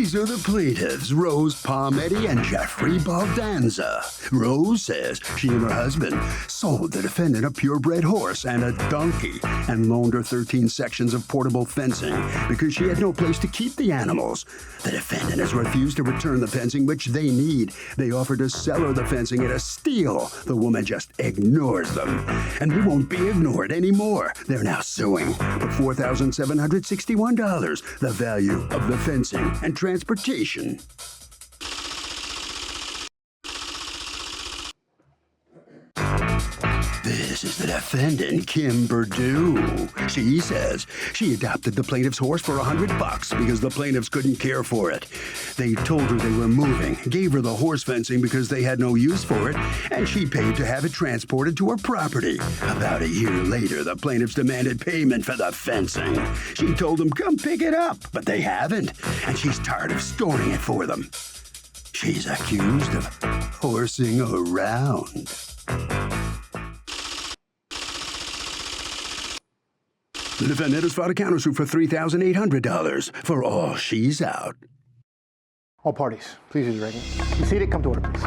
These are the plaintiffs, Rose Palmetti and Jeffrey Baldanza. Rose says she and her husband sold the defendant a purebred horse and a donkey and loaned her 13 sections of portable fencing because she had no place to keep the animals. The defendant has refused to return the fencing, which they need. They offered to sell her the fencing at a steal. The woman just ignores them. And they won't be ignored anymore. They're now suing for $4,761, the value of the fencing and transportation. This is the defendant, Kim Perdue. She says she adopted the plaintiff's horse for $100 because the plaintiffs couldn't care for it. They told her they were moving, gave her the horse fencing because they had no use for it, and she paid to have it transported to her property. About a year later, the plaintiffs demanded payment for the fencing. She told them, come pick it up, but they haven't, and she's tired of storing it for them. She's accused of horsing around. The defendant has filed a countersuit for $3,800 for all she's out. All parties, please use your right hand. Be seated. Come to order, please.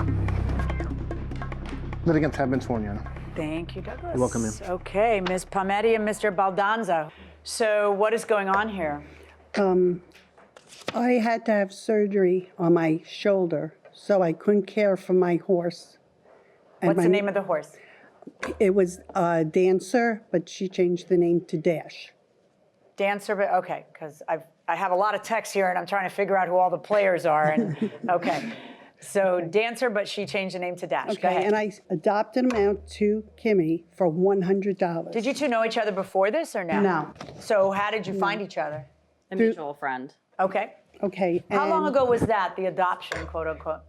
Litigants have been sworn, Your Honor. Thank you, Douglas. You're welcome, ma'am. Okay, Ms. Palmetti and Mr. Baldanza. So what is going on here? I had to have surgery on my shoulder, so I couldn't care for my horse. And What's the name of the horse? It was Dancer, but she changed the name to Dash. Dancer, but okay, because I have a lot of texts here and I'm trying to figure out who all the players are. And okay, so Dancer, but she changed the name to Dash. Go ahead. And I adopted him out to Kimmy for $100. Did you two know each other before this or no? No. So how did you find each other? A mutual friend. Okay. Okay. How long ago was that, the adoption, quote unquote?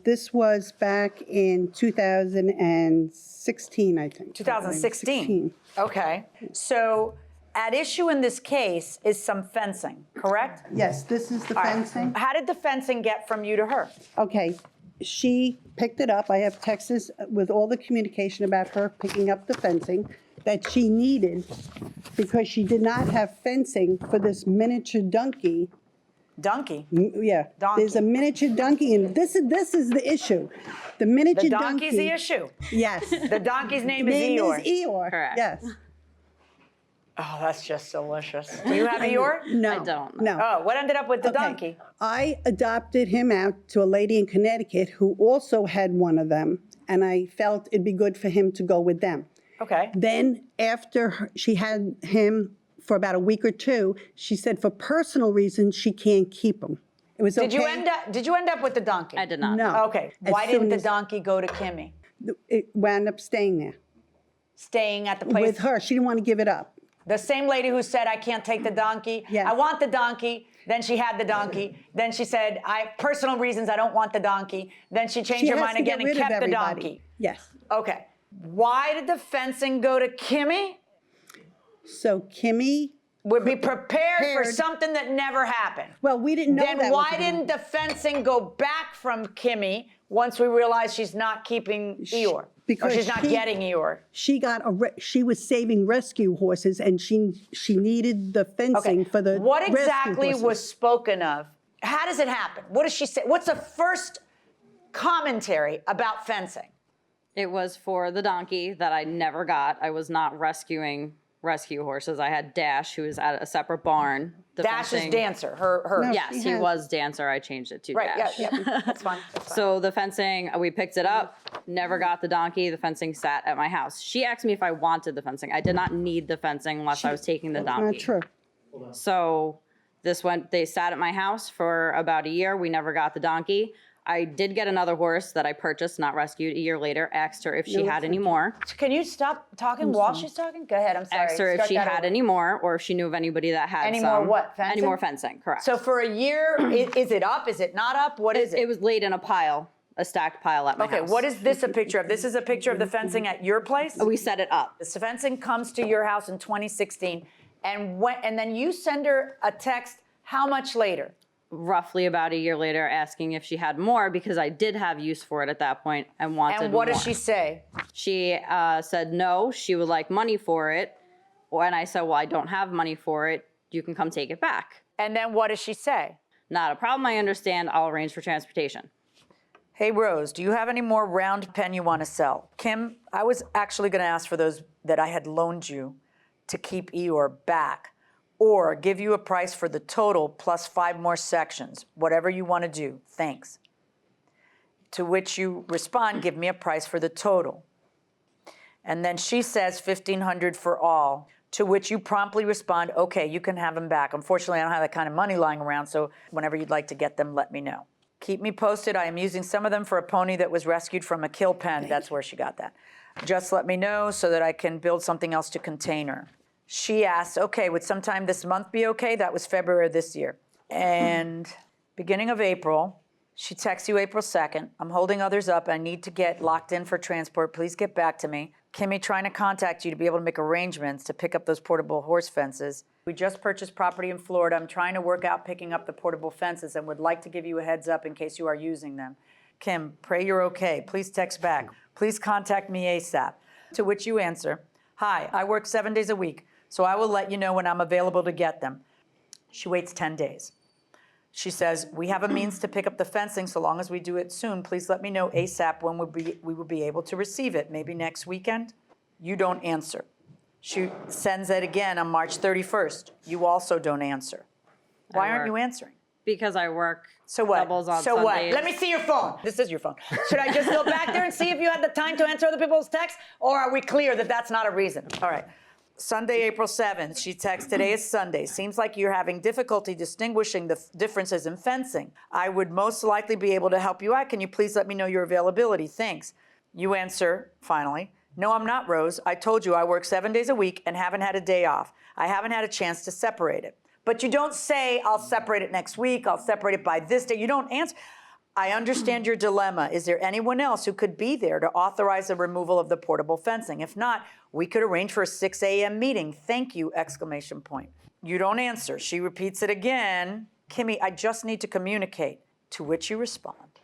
This was back in 2016, I think. 2016. Okay. So at issue in this case is some fencing, correct? Yes, this is the All right. fencing. How did the fencing get from you to her? Okay, she picked it up. I have texts with all the communication about her picking up the fencing that she needed because she did not have fencing for this miniature donkey. Donkey. Yeah, Donkey. there's a miniature donkey, and this is the issue. The miniature The donkey's the issue. Yes. The donkey's name is Name Eeyore. is Eeyore. Correct. Yes. Oh, that's just delicious. Do you have Eeyore? No. I don't. No. Oh, what ended up with the Okay. donkey? I adopted him out to a lady in Connecticut who also had one of them, and I felt it'd be good for him to go with them. Okay. Then after she had him for about a week or two, she said for personal reasons she can't keep him. It was okay. Did you end up with the donkey? I did not. No. Okay. As Why soon didn't the as- donkey go to Kimmy? It wound up staying there Staying at the place? with her. She didn't want to give it up. The same lady who said, I can't take the donkey. Yes. I want the donkey. Then she had the donkey. Then she said, personal reasons, I don't want the donkey. Then she changed She her has mind to again get and rid of kept the everybody. donkey. Yes. Okay. Why did the fencing go to Kimmy? So Kimmy, Would be prepared for Prepared. something that never happened. well, we didn't know Then that. why was didn't the fencing go back from Kimmy once we realized she's not keeping Eeyore? because or she's not she- getting Eeyore? she got she was saving rescue horses, and she needed the fencing for the What rescue exactly horses. was spoken of? How does it happen? What does she say? What's the first commentary about fencing? It was for the donkey that I never got. I was not rescuing rescue horses. I had Dash, who was at a separate barn. The Dash is fencing- Dancer. Her. No. Yes, he has- was Dancer. I changed it to Right. Dash. Yeah. That's fine. That's fine. So the fencing, we picked it up, never got the donkey. The fencing sat at my house. She asked me if I wanted the fencing. I did not need the fencing unless I was taking the donkey. Not true. So they sat at my house for about a year. We never got the donkey. I did get another horse that I purchased, not rescued, a year later. Asked her if she had any more. Can you stop talking while she's talking? Go ahead. I'm sorry. Asked her if Start she that had over. any more, or if she knew of anybody that had Any some. more what? Fencing? Any more fencing, correct. So for a year, is it up? Is it not up? What is it? It was laid in a pile, a stacked pile at my Okay, house. what is this a picture of? This is a picture of the fencing at your place? We set it up. The fencing comes to your house in 2016, and then you send her a text how much later? Roughly about a year later, asking if she had more because I did have use for it at that point and wanted more. And what does she say? She said no, she would like money for it. And I said, well, I don't have money for it. You can come take it back. And then what does she say? Not a problem, I understand, I'll arrange for transportation. Hey, Rose, do you have any more round pen you want to sell? Kim, I was actually going to ask for those that I had loaned you to keep Eeyore back, or give you a price for the total plus 5 more sections, whatever you want to do, thanks. To which you respond, give me a price for the total. And then she says $1,500 for all, to which you promptly respond, okay, you can have them back. Unfortunately, I don't have that kind of money lying around, so whenever you'd like to get them, let me know. Keep me posted. I am using some of them for a pony that was rescued from a kill pen. That's where she got that. Just let me know so that I can build something else to contain her. She asks, okay, would sometime this month be okay? That was February of this year. And beginning of April, she texts you April 2nd. I'm holding others up. I need to get locked in for transport. Please get back to me. Kimmy trying to contact you to be able to make arrangements to pick up those portable horse fences. We just purchased property in Florida. I'm trying to work out picking up the portable fences and would like to give you a heads up in case you are using them. Kim, pray you're okay. Please text back. Please contact me ASAP. To which you answer, hi, I work 7 days a week, so I will let you know when I'm available to get them. She waits 10 days. She says, we have a means to pick up the fencing so long as we do it soon. Please let me know ASAP when we will be able to receive it. Maybe next weekend? You don't answer. She sends it again on March 31st. You also don't answer. Why aren't you answering? Because I work So what? doubles on So Sundays. what? Let me see your phone. This is your phone. Should I just go back there and see if you had the time to answer other people's texts? Or are we clear that that's not a reason? All right. Sunday, April 7th, she texts, today is Sunday. Seems like you're having difficulty distinguishing the differences in fencing. I would most likely be able to help you out. Can you please let me know your availability? Thanks. You answer, finally, no, I'm not, Rose. I told you I work 7 days a week and haven't had a day off. I haven't had a chance to separate it. But you don't say, I'll separate it next week, I'll separate it by this day. You don't answer. I understand your dilemma. Is there anyone else who could be there to authorize the removal of the portable fencing? If not, we could arrange for a 6 a.m. meeting. Thank you, exclamation point. You don't answer. She repeats it again. Kimmy, I just need to communicate. To which you respond.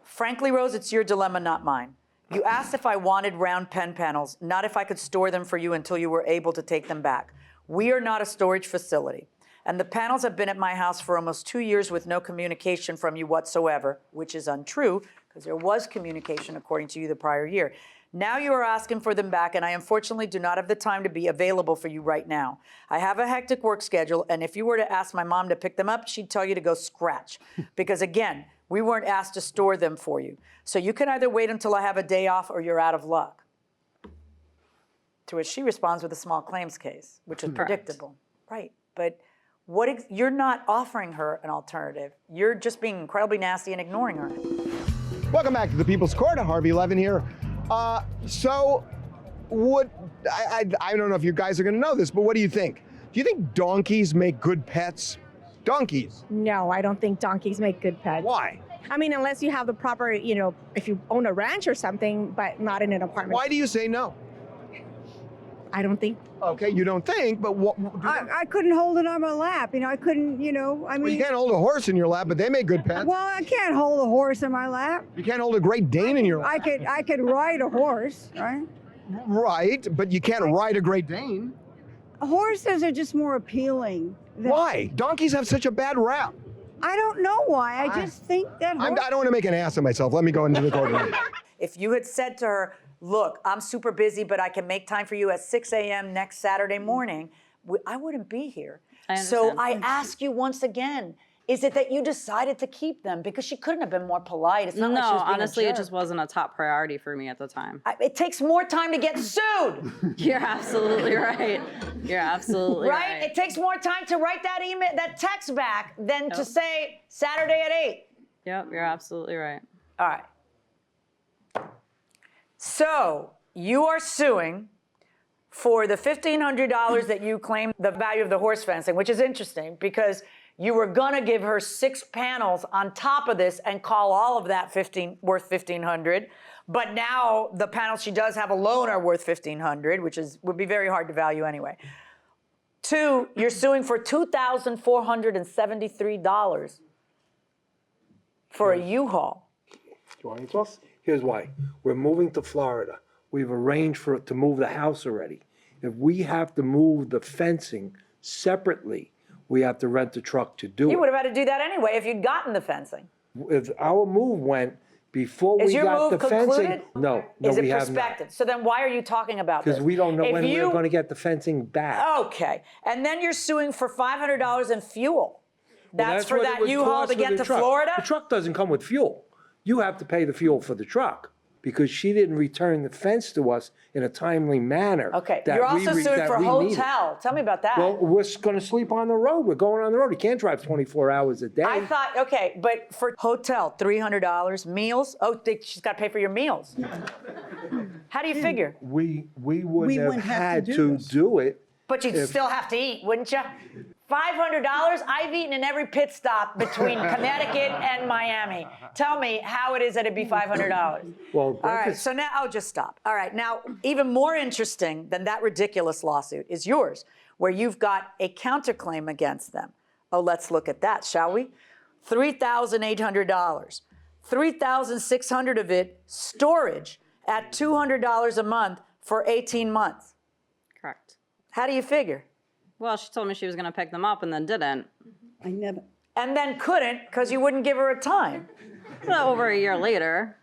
Frankly, Rose, it's your dilemma, not mine. You asked if I wanted round pen panels, not if I could store them for you until you were able to take them back. We are not a storage facility. And the panels have been at my house for almost 2 years with no communication from you whatsoever, which is untrue, because there was communication according to you the prior year. Now you are asking for them back, and I unfortunately do not have the time to be available for you right now. I have a hectic work schedule, and if you were to ask my mom to pick them up, she'd tell you to go scratch. Because again, we weren't asked to store them for you. So you can either wait until I have a day off or you're out of luck. To which she responds with a small claims case, which is predictable. Right, but you're not offering her an alternative. You're just being incredibly nasty and ignoring her. Welcome back to the People's Court. Harvey Levin here. I don't know if you guys are going to know this, but what do you think? Do you think donkeys make good pets? Donkeys? No, I don't think donkeys make good pets. Why? I mean, unless you have the proper, if you own a ranch or something, but not in an apartment. Why do you say no? I don't think. Okay, you don't think, but what? I couldn't hold it on my lap. I couldn't, I mean. Well, you can't hold a horse in your lap, but they make good pets. Well, I can't hold a horse in my lap. You can't hold a Great Dane in your lap. I could ride a horse, right? Right, but you can't ride a Great Dane. Horses are just more appealing. Why? Donkeys have such a bad rap. I don't know why. I just think that I don't want to make an ass of myself. Let me go into the courtroom. If you had said to her, look, I'm super busy, but I can make time for you at 6 a.m. next Saturday morning, I wouldn't be here. So I ask you once again, is it that you decided to keep them? Because she couldn't have been more polite. It's not like she was being honestly, a it jerk. just wasn't a top priority for me at the time. It takes more time to get sued. You're absolutely right. You're absolutely right. It takes more time to write that email, that text back than to say Saturday at 8. Yep, you're absolutely right. All right. So you are suing for the $1,500 that you claim the value of the horse fencing, which is interesting because you were gonna give her 6 panels on top of this and call all of that worth $1,500. But now the panels she does have alone are worth $1,500, which would be very hard to value anyway. 2, you're suing for $2,473 for a U-Haul. Do you want me to talk? Here's why. We're moving to Florida. We've arranged to move the house already. If we have to move the fencing separately, we have to rent a truck to do You it. would have had to do that anyway if you'd gotten the fencing. If our move went before Is we your got move the fencing, concluded? no, Is it we have not. prospective? So then why are you talking about this? Because we don't know If when you- we're going to get the fencing back. Okay, and then you're suing for $500 in fuel. Well, That's for what it that would U-Haul cost to with get the to truck. Florida? The truck doesn't come with fuel. You have to pay the fuel for the truck because she didn't return the fence to us in a timely manner. Okay, that you're we also suing that for we needed. hotel. Tell me about that. Well, we're going to sleep on the road. We're going on the road. You can't drive 24 hours a day. I thought, okay, but for hotel, $300, meals, she's got to pay for your meals. How do you figure? we wouldn't have wouldn't have had to do to this. do it. But you'd still have to eat, wouldn't you? $500? I've eaten in every pit stop between Connecticut and Miami. Tell me how it is that it'd be $500. Well, All right, breakfast- so now, just stop. All right, now, even more interesting than that ridiculous lawsuit is yours, where you've got a counterclaim against them. Oh, let's look at that, shall we? $3,800. $3,600 of it storage at $200 a month for 18 months. Correct. How do you figure? Well, she told me she was going to pick them up and then didn't. I never, And then couldn't because you wouldn't give her a time. Well, over a year later.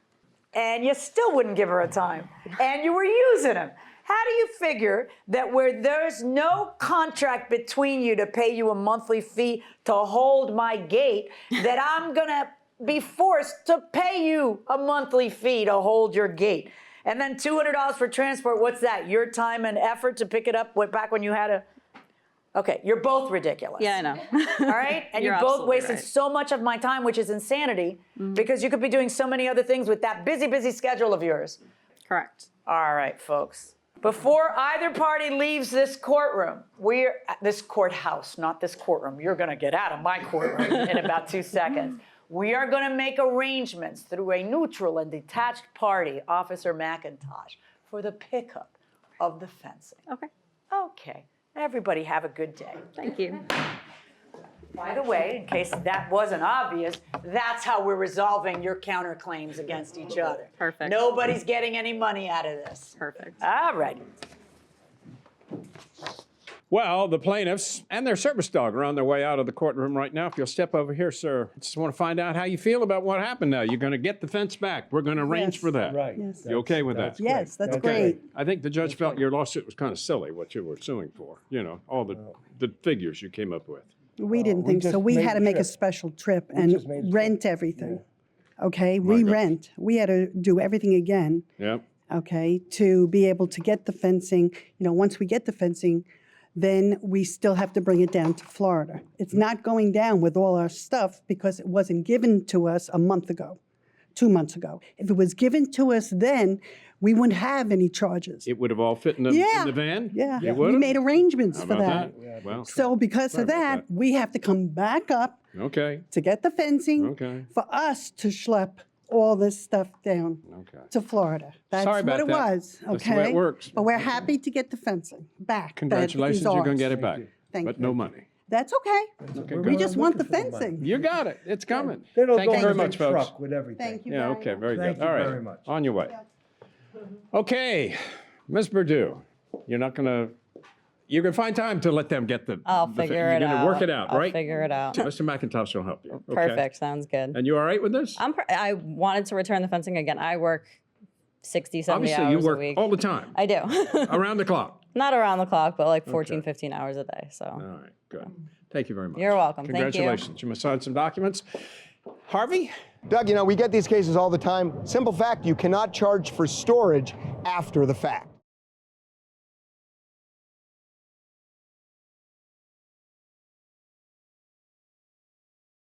And you still wouldn't give her a time. And you were using them. How do you figure that where there's no contract between you to pay you a monthly fee to hold my gate, that I'm going to be forced to pay you a monthly fee to hold your gate? And then $200 for transport, what's that? Your time and effort to pick it up back when you had a... Okay, you're both ridiculous. Yeah, I know. All right? And You're you both absolutely wasted right. so much of my time, which is insanity, because you could be doing so many other things with that busy schedule of yours. Correct. All right, folks. Before either party leaves this courtroom, this courthouse, not this courtroom. You're going to get out of my courtroom in about 2 seconds. We are going to make arrangements through a neutral and detached party, Officer McIntosh, for the pickup of the fencing. Okay. Okay. Everybody have a good day. Thank you. By the way, in case that wasn't obvious, that's how we're resolving your counterclaims against each other. Perfect. Nobody's getting any money out of this. Perfect. All right. Well, the plaintiffs and their service dog are on their way out of the courtroom right now. If you'll step over here, sir. Just want to find out how you feel about what happened now. You're going to get the fence back. We're going to arrange Yes. for that. Right. Yes. You okay with that? yes, that's Okay. great. I think the judge felt your lawsuit was kind of silly, what you were suing for. You know, all the figures you came up with. We didn't we think so. just We made had to the make a trip. special trip just made and the trip. rent everything. Okay, My gosh. re-rent. We had to do everything again, Yeah. okay, to be able to get the fencing. You know, once we get the fencing, then we still have to bring it down to Florida. It's not going down with all our stuff because it wasn't given to us a month ago, 2 months ago. If it was given to us then, we wouldn't have any charges. It would have all fit in the, Yeah. in the van? Yeah, You we would've? made arrangements How for about that. Well, So because Sorry of about that, we have to come back up okay. to get the fencing Okay. for us to schlep all this stuff down Okay. to Florida. That's Sorry what about it that. was, okay? That's the way it works. But we're happy to get the fencing back. That Congratulations, is you're going ours. to get it back. Thank But you. no money. That's okay. We just want the looking for the money. fencing. You got it. It's coming. Then it'll Thank go you very in the much, folks. truck with everything. Thank you Yeah, very okay, much. very Thank good. you All right. very much. On your way. Okay, Ms. Perdue, you're not going to, you're going to find time to let them get the. I'll the figure it out. You're going to work it out, I'll right? figure it out. Mr. McIntosh will help you. Okay. Perfect. Sounds good. And you all right with this? I wanted to return the fencing again. I work 60, 70 Obviously, hours you work a week. all the time, I do. around the clock. Not around the clock, but like 14, Okay. 15 hours a day. So All right, good. Thank you very much. You're welcome. Thank you. Congratulations. You must sign some documents. Harvey? Doug, you know, we get these cases all the time. Simple fact, you cannot charge for storage after the fact.